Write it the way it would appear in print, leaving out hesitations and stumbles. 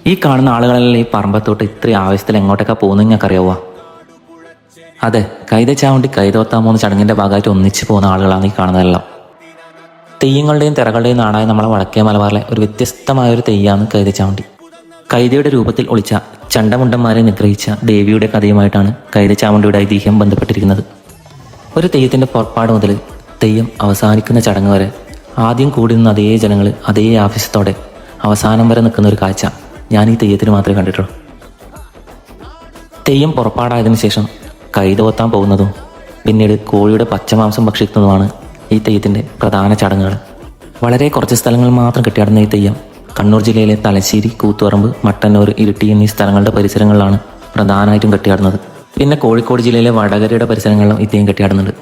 ഈ കാണുന്ന ആളുകളെല്ലാം ഈ പറമ്പത്തോട്ട് ഇത്രയും ആവശ്യത്തിൽ എങ്ങോട്ടൊക്കെ പോകുന്നത് ഞങ്ങൾക്ക് അറിയാവുക? അതെ, കൈത ചാവണ്ടി കൈതോത്താൻ പോകുന്ന ചടങ്ങിൻ്റെ ഭാഗമായിട്ട് ഒന്നിച്ച് പോകുന്ന ആളുകളാണ് ഈ കാണുന്നതെല്ലാം. തെയ്യങ്ങളുടെയും തിറകളുടെയും നാടായ നമ്മളെ വടക്കേ മലബാറിലെ ഒരു വ്യത്യസ്തമായ ഒരു തെയ്യാണ് കൈത ചാവണ്ടി. കൈതയുടെ രൂപത്തിൽ ഒളിച്ച ചണ്ടമുണ്ടന്മാരെ നിഗ്രഹിച്ച ദേവിയുടെ കഥയുമായിട്ടാണ് കൈത ചാവണ്ടിയുടെ ഐതിഹ്യം ബന്ധപ്പെട്ടിരിക്കുന്നത്. ഒരു തെയ്യത്തിൻ്റെ പുറപ്പാട് മുതൽ തെയ്യം അവസാനിക്കുന്ന ചടങ്ങ് വരെ ആദ്യം കൂടി നിന്ന അതേ ജനങ്ങൾ അതേ ആവേശത്തോടെ അവസാനം വരെ നിൽക്കുന്ന ഒരു കാഴ്ച ഞാൻ ഈ തെയ്യത്തിന് മാത്രമേ കണ്ടിട്ടുള്ളൂ. തെയ്യം പുറപ്പാടായതിനു ശേഷം കൈതോത്താൻ പോകുന്നതും പിന്നീട് കോഴിയുടെ പച്ചമാംസം ഭക്ഷിക്കുന്നതുമാണ് ഈ തെയ്യത്തിൻ്റെ പ്രധാന ചടങ്ങുകൾ. വളരെ കുറച്ച് സ്ഥലങ്ങൾ മാത്രം കെട്ടിയാടുന്ന ഈ തെയ്യം കണ്ണൂർ ജില്ലയിലെ തലശ്ശേരി, കൂത്തുപറമ്പ്, മട്ടന്നൂർ, ഇരിട്ടി എന്നീ സ്ഥലങ്ങളുടെ പരിസരങ്ങളിലാണ് പ്രധാനമായിട്ടും കെട്ടിയാടുന്നത്. പിന്നെ കോഴിക്കോട് ജില്ലയിലെ വടകരയുടെ പരിസരങ്ങളിലും ഈ തെയ്യം കെട്ടിയാടുന്നുണ്ട്.